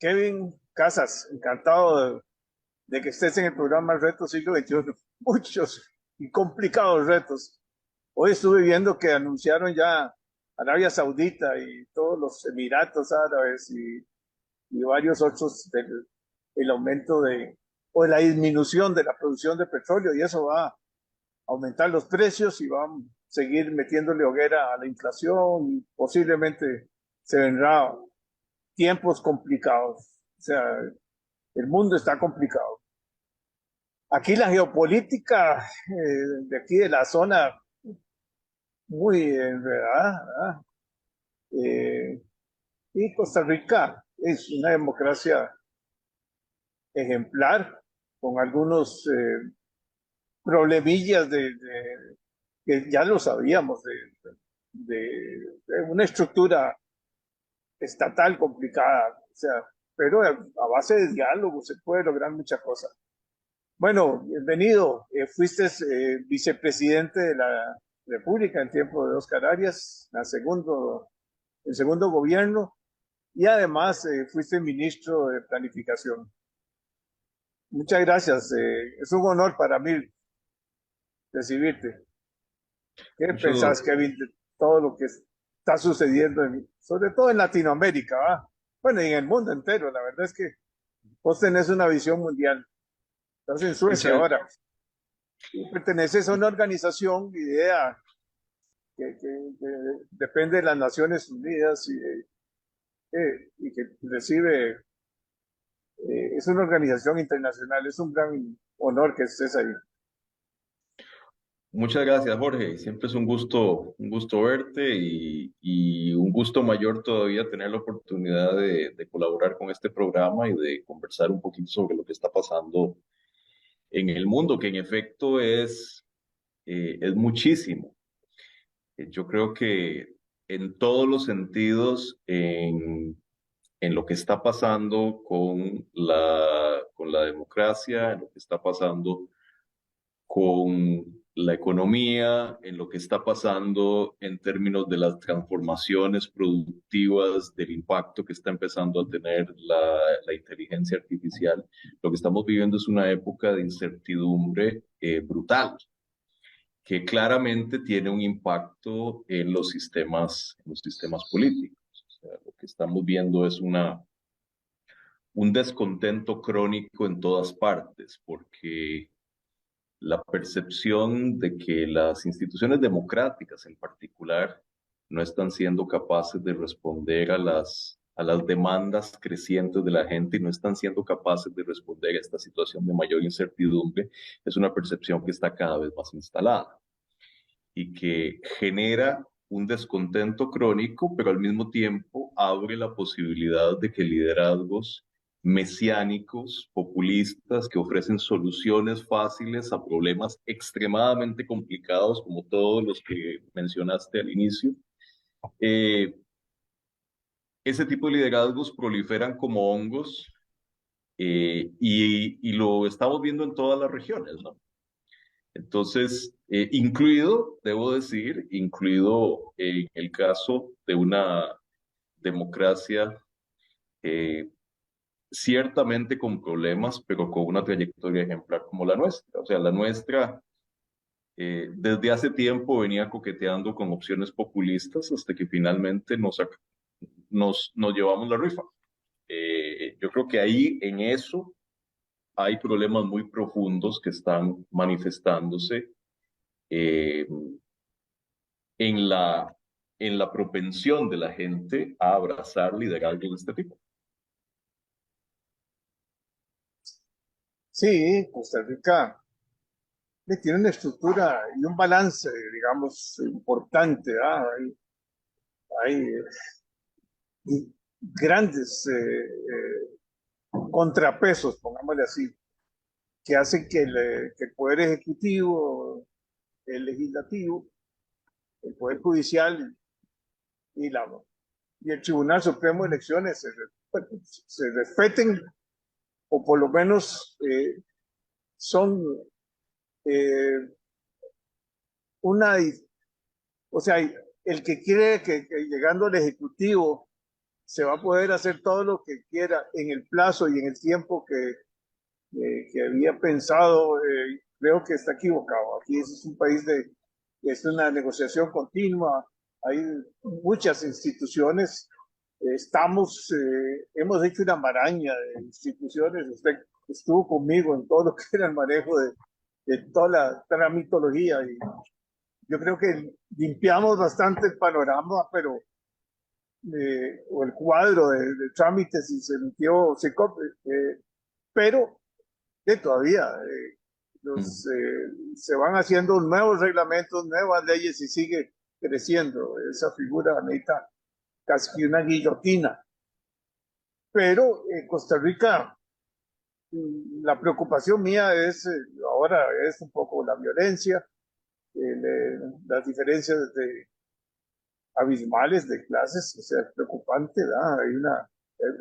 Kevin Casas, encantado de que estés en el programa Reto Siglo XXI. Muchos y complicados retos. Hoy estuve viendo que anunciaron ya Arabia Saudita y todos los Emiratos Árabes y varios otros del el aumento o de la disminución de la producción de petróleo, y eso va a aumentar los precios y va a seguir metiéndole hoguera a la inflación y posiblemente se vendrá tiempos complicados. O sea, el mundo está complicado. Aquí la geopolítica de aquí de la zona muy enredada, ¿verdad? Y Costa Rica es una democracia ejemplar, con algunos problemillas que ya lo sabíamos, de una estructura estatal complicada, o sea, pero a base de diálogo se puede lograr muchas cosas. Bueno, bienvenido. Fuiste vicepresidente de la República en tiempo de Oscar Arias, el segundo gobierno, y además fuiste ministro de Planificación. Muchas gracias. Es un honor para mí recibirte. ¿Qué pensás, Mucho, Kevin, de todo lo que está sucediendo, sobre todo en Latinoamérica, ¿va? Bueno, y en el mundo entero? La verdad es que vos tenés una visión mundial. Estás en Suecia mucha, ahora y perteneces a una organización, idea, que depende de las Naciones Unidas y que recibe, es una organización internacional. Es un gran honor que estés ahí. Muchas gracias, Jorge. Siempre es un gusto verte y un gusto mayor todavía tener la oportunidad de colaborar con este programa y de conversar un poquito sobre lo que está pasando en el mundo, que en efecto es muchísimo. Yo creo que en todos los sentidos, en lo que está pasando con la democracia, en lo que está pasando con la economía, en lo que está pasando en términos de las transformaciones productivas, del impacto que está empezando a tener la inteligencia artificial. Lo que estamos viviendo es una época de incertidumbre brutal, que claramente tiene un impacto en los sistemas políticos. O sea, lo que estamos viendo es un descontento crónico en todas partes, porque la percepción de que las instituciones democráticas en particular no están siendo capaces de responder a las demandas crecientes de la gente y no están siendo capaces de responder a esta situación de mayor incertidumbre, es una percepción que está cada vez más instalada y que genera un descontento crónico, pero al mismo tiempo abre la posibilidad de que liderazgos mesiánicos, populistas, que ofrecen soluciones fáciles a problemas extremadamente complicados, como todos los que mencionaste al inicio, eh, ese tipo de liderazgos proliferan como hongos y lo estamos viendo en todas las regiones, ¿no? Entonces, incluido, debo decir, incluido en el caso de una democracia eh, ciertamente con problemas, pero con una trayectoria ejemplar como la nuestra. O sea, la nuestra desde hace tiempo venía coqueteando con opciones populistas hasta que finalmente nos llevamos la rifa. Yo creo que ahí en eso hay problemas muy profundos que están manifestándose eh, en en la propensión de la gente a abrazar liderazgo de este tipo. Sí, Costa Rica tiene una estructura y un balance, digamos, importante. ¿Ah? Hay grandes contrapesos, pongámosle así, que hacen que el Poder Ejecutivo, el Legislativo, el Poder Judicial y, la, y el Tribunal Supremo de Elecciones se respeten o por lo menos son eh, una... O sea, el que quiere que llegando al Ejecutivo se va a poder hacer todo lo que quiera en el plazo y en el tiempo que había pensado, creo que está equivocado. Aquí es un país es una negociación continua, hay muchas instituciones, hemos hecho una maraña de instituciones, usted estuvo conmigo en todo lo que era el manejo de toda la tramitología y yo creo que limpiamos bastante el panorama, pero o el cuadro de trámites y se emitió, pero todavía se van haciendo nuevos reglamentos, nuevas leyes y sigue creciendo. Esa figura necesita casi que una guillotina. Pero en Costa Rica, la preocupación mía ahora es un poco la violencia, las diferencias abismales de clases, o sea, es preocupante, ¿verdad?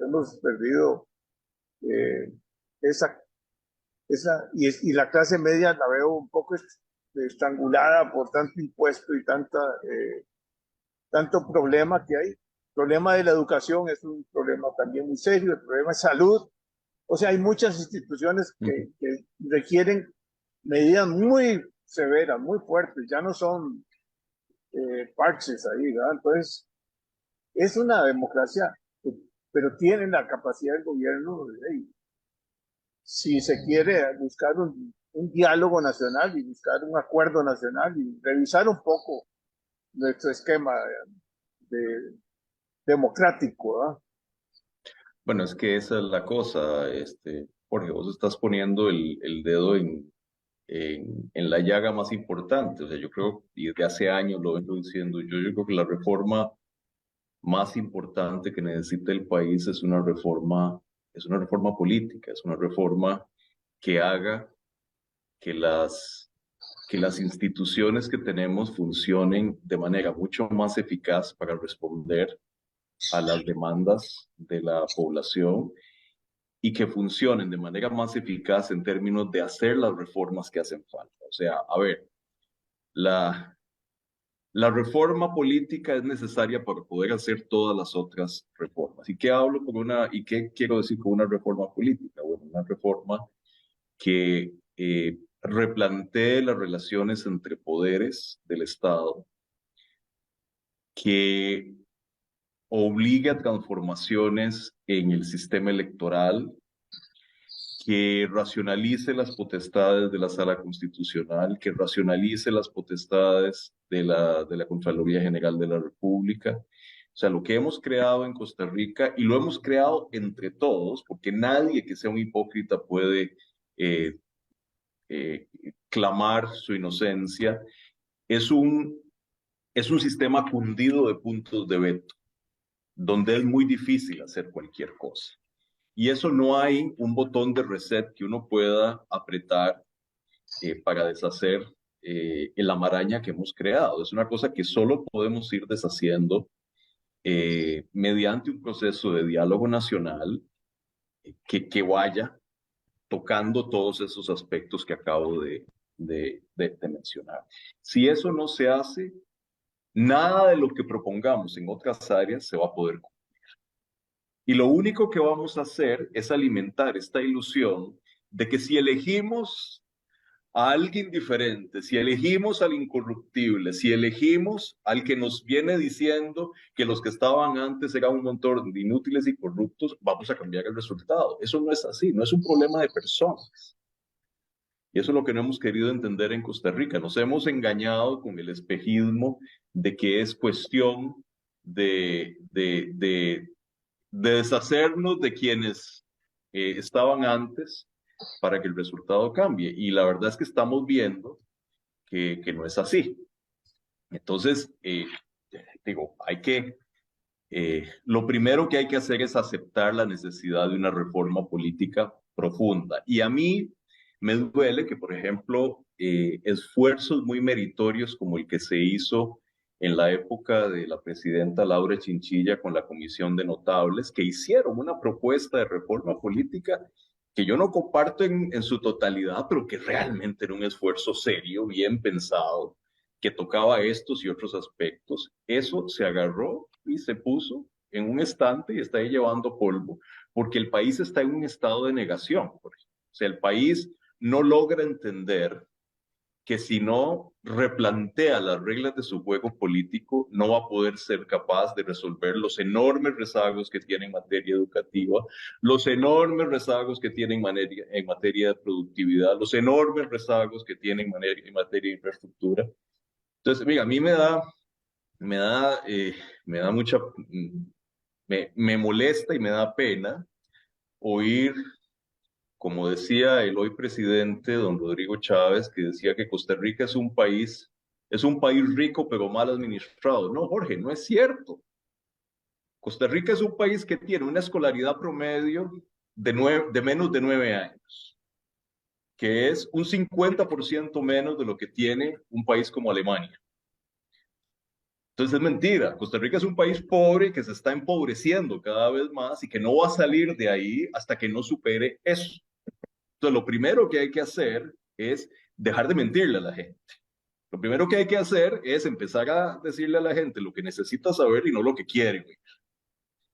Hemos perdido eh, esa y la clase media la veo un poco estrangulada por tanto impuesto y tanto problema que hay. El problema de la educación es un problema también muy serio, el problema de salud. O sea, hay muchas instituciones que requieren medidas muy severas, muy fuertes, ya no son parches ahí, ¿verdad? Entonces, es una democracia, pero tienen la capacidad del gobierno si se quiere buscar un diálogo nacional y buscar un acuerdo nacional y revisar un poco nuestro esquema democrático. ¿Ah? Bueno, es que esa es la cosa, Jorge, vos estás poniendo el dedo en la llaga más importante. O sea, yo creo, y desde hace años lo vengo diciendo, yo creo que la reforma más importante que necesita el país es una reforma política, es una reforma que haga que que las instituciones que tenemos funcionen de manera mucho más eficaz para responder a las demandas de la población y que funcionen de manera más eficaz en términos de hacer las reformas que hacen falta. O sea, a ver, la, la reforma política es necesaria para poder hacer todas las otras reformas. ¿Y qué hablo con y qué quiero decir con una reforma política? Bueno, una reforma que replantee las relaciones entre poderes del Estado, que obligue a transformaciones en el sistema electoral, que racionalice las potestades de la Sala Constitucional, que racionalice las potestades de la Contraloría General de la República. O sea, lo que hemos creado en Costa Rica, y lo hemos creado entre todos, porque nadie que sea un hipócrita puede eh, clamar su inocencia, es es un sistema cundido de puntos de veto, donde es muy difícil hacer cualquier cosa. Y eso no hay un botón de reset que uno pueda apretar para deshacer la maraña que hemos creado. Es una cosa que solo podemos ir deshaciendo mediante un proceso de diálogo nacional que vaya tocando todos esos aspectos que acabo de mencionar. Si eso no se hace, nada de lo que propongamos en otras áreas se va a poder cumplir. Y lo único que vamos a hacer es alimentar esta ilusión de que si elegimos a alguien diferente, si elegimos al incorruptible, si elegimos al que nos viene diciendo que los que estaban antes eran un montón de inútiles y corruptos, vamos a cambiar el resultado. Eso no es así, no es un problema de personas. Y eso es lo que no hemos querido entender en Costa Rica. Nos hemos engañado con el espejismo de que es cuestión de deshacernos de quienes estaban antes para que el resultado cambie. Y la verdad es que estamos viendo que no es así. Entonces, digo, lo primero que hay que hacer es aceptar la necesidad de una reforma política profunda. Y a mí me duele que, por ejemplo, esfuerzos muy meritorios como el que se hizo en la época de la presidenta Laura Chinchilla con la Comisión de Notables, que hicieron una propuesta de reforma política que yo no comparto en su totalidad, pero que realmente era un esfuerzo serio, bien pensado, que tocaba estos y otros aspectos. Eso se agarró y se puso en un estante y está ahí llevando polvo, porque el país está en un estado de negación. O sea, el país no logra entender que si no replantea las reglas de su juego político, no va a poder ser capaz de resolver los enormes rezagos que tiene en materia educativa, los enormes rezagos que tiene en materia de productividad, los enormes rezagos que tiene en materia de infraestructura. Entonces, mira, a mí me da, me da mucha, me molesta y me da pena oír, como decía el hoy presidente don Rodrigo Chávez, que decía que Costa Rica es un país rico pero mal administrado. No, Jorge, no es cierto. Costa Rica es un país que tiene una escolaridad promedio de menos de 9 años, que es un 50% menos de lo que tiene un país como Alemania. Entonces es mentira. Costa Rica es un país pobre que se está empobreciendo cada vez más y que no va a salir de ahí hasta que no supere eso. Entonces, lo primero que hay que hacer es dejar de mentirle a la gente. Lo primero que hay que hacer es empezar a decirle a la gente lo que necesita saber y no lo que quiere.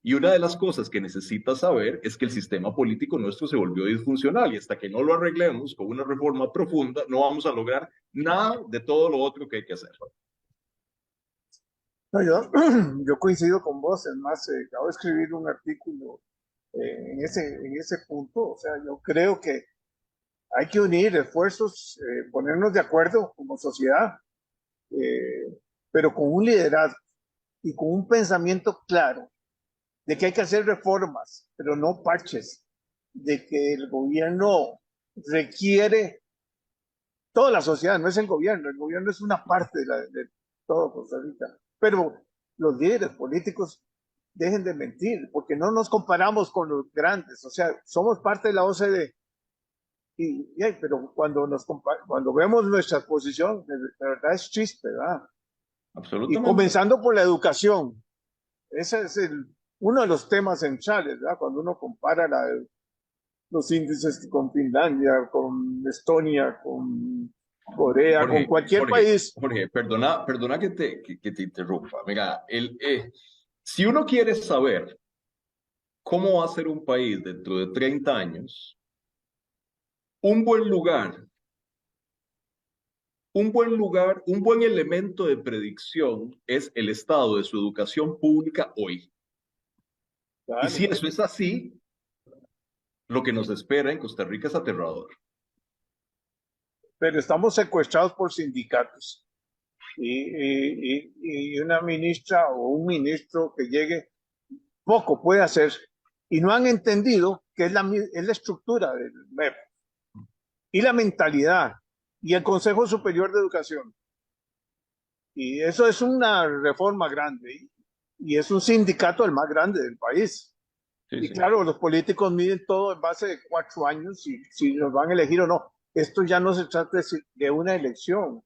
Y una de las cosas que necesita saber es que el sistema político nuestro se volvió disfuncional y hasta que no lo arreglemos con una reforma profunda, no vamos a lograr nada de todo lo otro que hay que hacer. No, yo coincido con vos, es más, acabo de escribir un artículo en ese punto, o sea, yo creo que hay que unir esfuerzos, ponernos de acuerdo como sociedad, pero con un liderazgo y con un pensamiento claro de que hay que hacer reformas, pero no parches, de que el gobierno requiere, toda la sociedad, no es el gobierno es una parte de todo Costa Rica, pero los líderes políticos dejen de mentir, porque no nos comparamos con los grandes, o sea, somos parte de la OCDE, pero cuando vemos nuestra posición, de verdad es triste, ¿verdad? Y Absolutamente. comenzando por la educación, ese es uno de los temas centrales, ¿verdad? Cuando uno compara los índices con Finlandia, con Estonia, con Corea, con cualquier país. Jorge, perdona que te interrumpa. Mira, si uno quiere saber cómo va a ser un país dentro de 30 años, un buen lugar, un buen elemento de predicción es el estado de su educación pública hoy. Y Claro, si eso es así, lo que nos espera en Costa Rica es aterrador. pero estamos secuestrados por sindicatos. Y una ministra o un ministro que llegue, poco puede hacer. Y no han entendido que es la estructura del MEP y la mentalidad y el Consejo Superior de Educación. Y eso es una reforma grande y es un sindicato el más grande del país. Sí, Y sí. claro, los políticos miden todo en base de 4 años, si los van a elegir o no. Esto ya no se trata de una elección,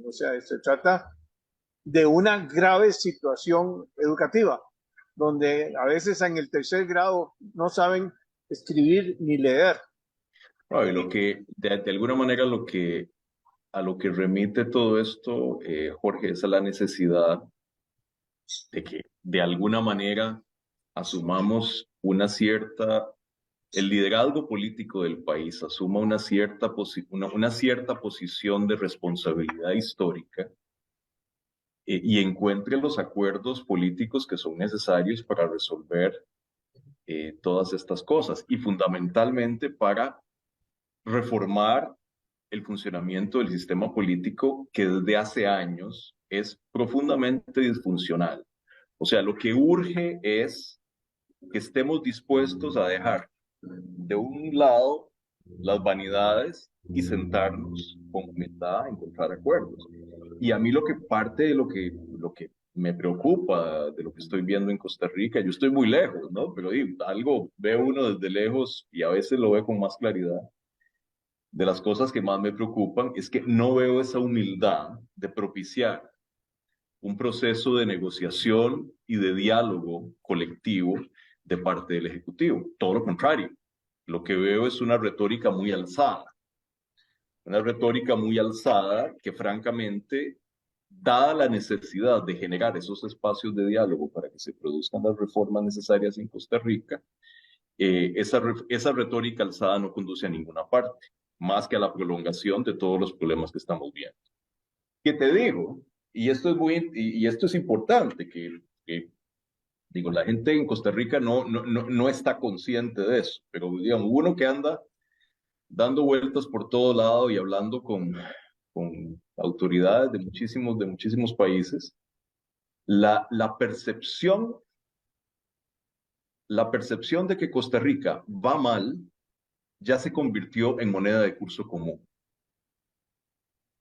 o sea, se trata de una grave situación educativa, donde a veces en el tercer grado no saben escribir ni leer. No, y lo que, de alguna manera, a lo que remite todo esto, Jorge, es a la necesidad de que de alguna manera asumamos el liderazgo político del país asuma una cierta posición de responsabilidad histórica y encuentre los acuerdos políticos que son necesarios para resolver todas estas cosas y fundamentalmente para reformar el funcionamiento del sistema político que desde hace años es profundamente disfuncional. O sea, lo que urge es que estemos dispuestos a dejar de un lado las vanidades y sentarnos con humildad a encontrar acuerdos. Y a mí parte de lo que me preocupa de lo que estoy viendo en Costa Rica, yo estoy muy lejos, ¿no? Pero algo veo uno desde lejos y a veces lo veo con más claridad. De las cosas que más me preocupan es que no veo esa humildad de propiciar un proceso de negociación y de diálogo colectivo de parte del Ejecutivo. Todo lo contrario, lo que veo es una retórica muy alzada que francamente dada la necesidad de generar esos espacios de diálogo para que se produzcan las reformas necesarias en Costa Rica, esa retórica alzada no conduce a ninguna parte, más que a la prolongación de todos los problemas que estamos viendo. ¿Qué te digo? Y esto es y esto es importante, que digo, la gente en Costa Rica no está consciente de eso, pero digamos, uno que anda dando vueltas por todo lado y hablando con autoridades de muchísimos países, la percepción, la percepción de que Costa Rica va mal ya se convirtió en moneda de curso común.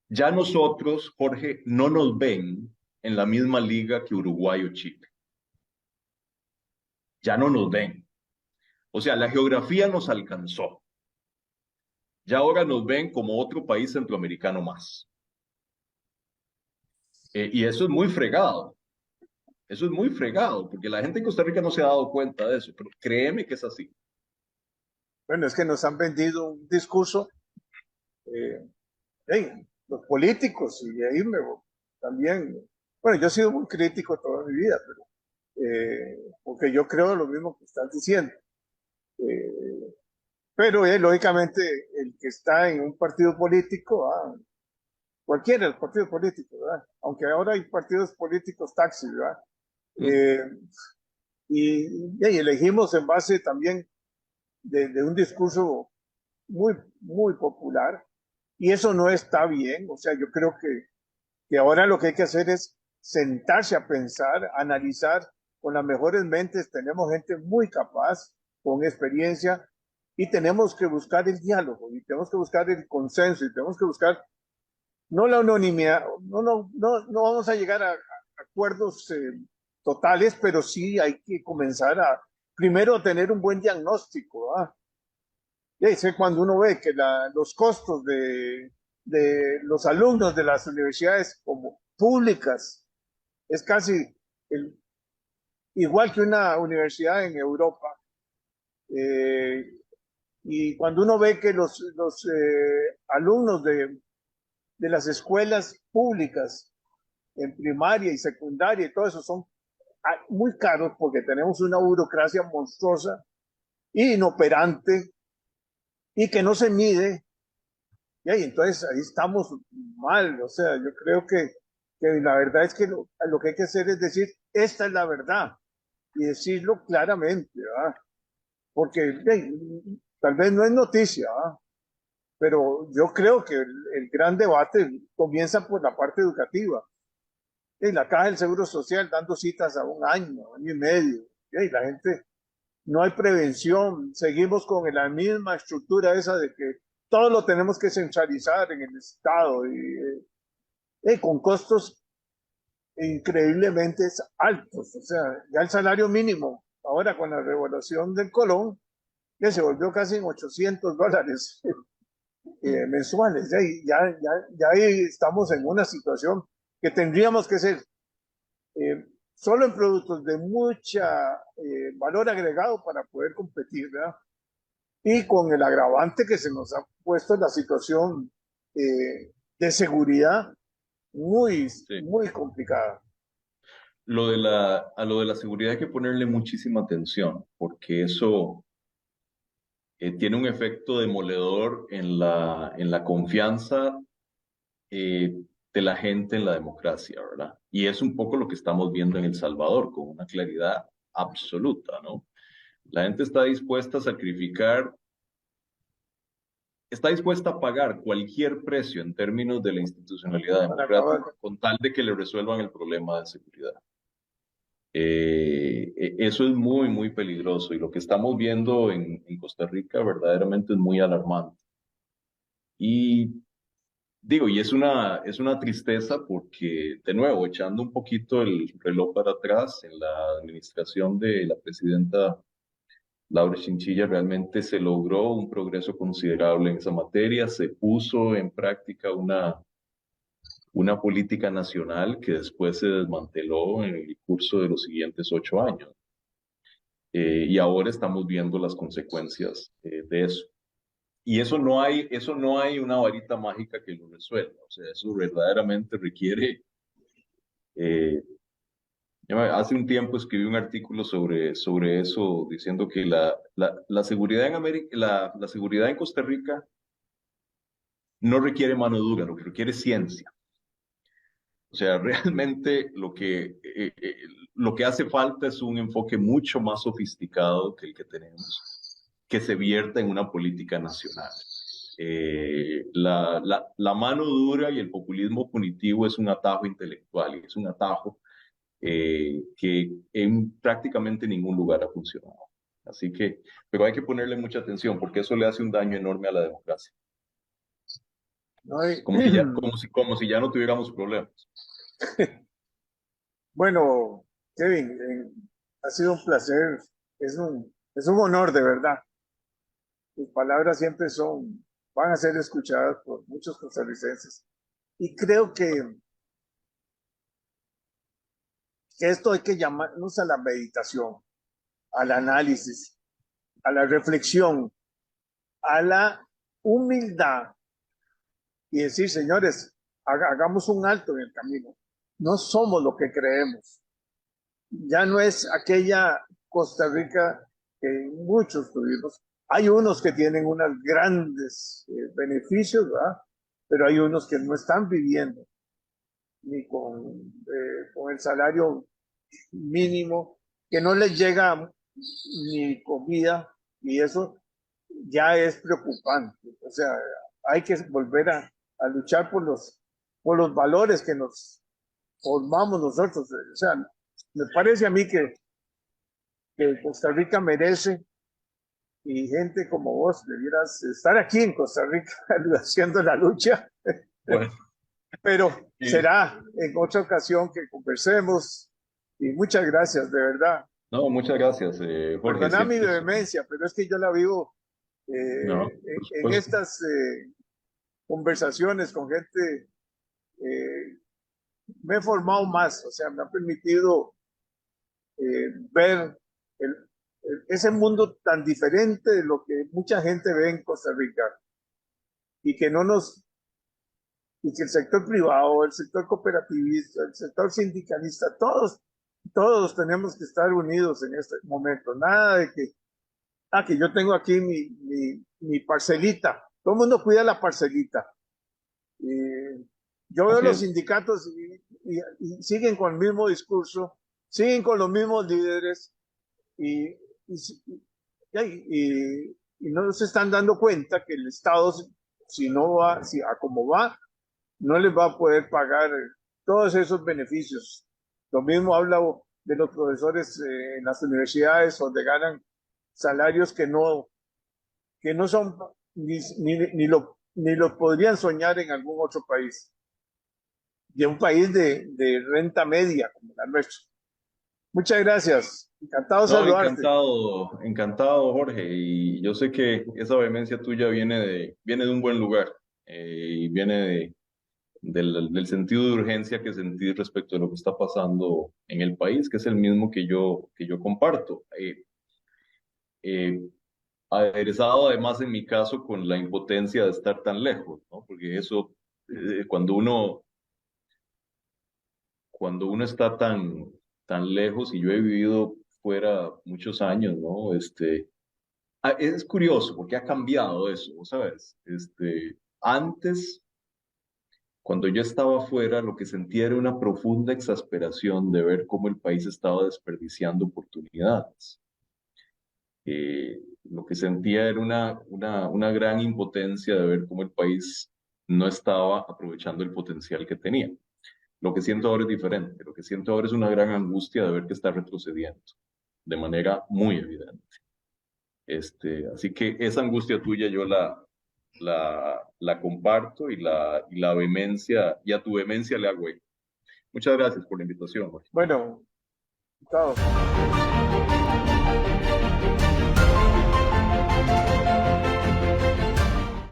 Ya nosotros, Jorge, no nos ven en la misma liga que Uruguay o Chile. Ya no nos ven. O sea, la geografía nos alcanzó. Ya ahora nos ven como otro país centroamericano más. Y eso es muy fregado. Eso es muy fregado, porque la gente en Costa Rica no se ha dado cuenta de eso, pero créeme que es así. Bueno, es que nos han vendido un discurso, eh, hey, los políticos, y ahí me también, bueno, yo he sido muy crítico toda mi vida, pero porque yo creo lo mismo que estás diciendo. Eh, pero lógicamente el que está en un partido político, cualquiera del partido político, ¿verdad? Aunque ahora hay partidos políticos taxi, ¿verdad? Eh, y elegimos en base también de un discurso muy, muy popular, y eso no está bien. O sea, yo creo que ahora lo que hay que hacer es sentarse a pensar, analizar con las mejores mentes. Tenemos gente muy capaz, con experiencia, y tenemos que buscar el diálogo, y tenemos que buscar el consenso, y tenemos que buscar no la unanimidad. No vamos a llegar a acuerdos totales, pero sí hay que comenzar a primero tener un buen diagnóstico. Y ahí sé cuando uno ve que los costos de los alumnos de las universidades como públicas es casi el, igual que una universidad en Europa. Eh, y cuando uno ve que los alumnos de las escuelas públicas en primaria y secundaria y todo eso son muy caros porque tenemos una burocracia monstruosa e inoperante y que no se mide. Y ahí, entonces ahí estamos mal. O sea, yo creo que la verdad es que lo que hay que hacer es decir, esta es la verdad, y decirlo claramente, ¿verdad? Porque tal vez no es noticia, ¿verdad? Pero yo creo que el gran debate comienza por la parte educativa. Y la Caja del Seguro Social dando citas a un año, año y medio. Y la gente, no hay prevención. Seguimos con la misma estructura esa de que todo lo tenemos que centralizar en el Estado, y con costos increíblemente altos. O sea, ya el salario mínimo, ahora con la revaluación del colón, que se volvió casi en $800 mensuales. Ya ahí estamos en una situación que tendríamos que ser solo en productos de mucha valor agregado para poder competir, ¿verdad? Y con el agravante que se nos ha puesto la situación de seguridad muy, Sí. muy complicada. A lo de la seguridad hay que ponerle muchísima atención, porque eso tiene un efecto demoledor en la confianza eh, de la gente en la democracia, ¿verdad? Y es un poco lo que estamos viendo en El Salvador, con una claridad absoluta, ¿no? La gente está dispuesta a sacrificar, está dispuesta a pagar cualquier precio en términos de la institucionalidad Para acabar. democrática con tal de que le resuelvan el problema de seguridad. Eso es muy, muy peligroso y lo que estamos viendo en Costa Rica verdaderamente es muy alarmante. Y digo, y es una tristeza porque, de nuevo, echando un poquito el reloj para atrás, en la administración de la presidenta Laura Chinchilla realmente se logró un progreso considerable en esa materia, se puso en práctica una política nacional que después se desmanteló en el curso de los siguientes 8 años. Y ahora estamos viendo las consecuencias de eso. Y eso no hay una varita mágica que lo resuelva. O sea, eso verdaderamente requiere Eh, Hace un tiempo escribí un artículo sobre eso, diciendo que la seguridad en América, la seguridad en Costa Rica no requiere mano dura, lo que requiere es ciencia. O sea, realmente lo que hace falta es un enfoque mucho más sofisticado que el que tenemos, que se vierta en una política nacional. La mano dura y el populismo punitivo es un atajo intelectual y es un atajo que en prácticamente ningún lugar ha funcionado. Así que, pero hay que ponerle mucha atención porque eso le hace un daño enorme a la democracia. ¿No? Y, Como si ya no tuviéramos problemas. bueno, Kevin, ha sido un placer, es un honor de verdad. Tus palabras siempre van a ser escuchadas por muchos costarricenses. Y creo que esto hay que llamarnos a la meditación, al análisis, a la reflexión, a la humildad y decir, señores, hagamos un alto en el camino. No somos lo que creemos. Ya no es aquella Costa Rica que muchos tuvimos. Hay unos que tienen unos grandes beneficios, ¿verdad? Pero hay unos que no están viviendo ni con el salario mínimo, que no les llega ni comida, y eso ya es preocupante. O sea, hay que volver a luchar por los valores que nos formamos nosotros. O sea, me parece a mí que Costa Rica merece, y gente como vos debieras estar aquí en Costa Rica haciendo la lucha. Bueno, Pero sí. será en otra ocasión que conversemos, y muchas gracias, de verdad. No, muchas gracias, Jorge. Perdona mi Siempre es vehemencia, pero es que yo la vivo no, por en supuesto. estas conversaciones con gente. Me he formado más, o sea, me ha permitido ver ese mundo tan diferente de lo que mucha gente ve en Costa Rica, y que no nos y que el sector privado, el sector cooperativista, el sector sindicalista, todos tenemos que estar unidos en este momento. Nada de que yo tengo aquí mi parcelita. Todo el mundo cuida la parcelita. Yo veo Así los es. sindicatos y siguen con el mismo discurso, siguen con los mismos líderes, y, y, y no se están dando cuenta que el Estado, si no va, si a como va, no les va a poder pagar todos esos beneficios. Lo mismo habla de los profesores en las universidades, donde ganan salarios que no son ni lo podrían soñar en algún otro país, de un país de renta media como la nuestra. Muchas gracias. Encantado de No, saludarte. encantado, encantado, Jorge. Y yo sé que esa vehemencia tuya viene de un buen lugar y viene del sentido de urgencia que sentí respecto a lo que está pasando en el país, que es el mismo que yo comparto. Eh, Aderezado además en mi caso con la impotencia de estar tan lejos, ¿no? Porque eso, cuando uno está tan lejos, y yo he vivido fuera muchos años, ¿no? Es curioso porque ha cambiado eso, ¿sabes? Antes, cuando yo estaba afuera, lo que sentía era una profunda exasperación de ver cómo el país estaba desperdiciando oportunidades. Lo que sentía era una gran impotencia de ver cómo el país no estaba aprovechando el potencial que tenía. Lo que siento ahora es diferente. Lo que siento ahora es una gran angustia de ver que está retrocediendo de manera muy evidente. Así que esa angustia tuya yo la comparto y la vehemencia, y a tu vehemencia le hago eco. Muchas gracias por la invitación, Jorge. Bueno, chao.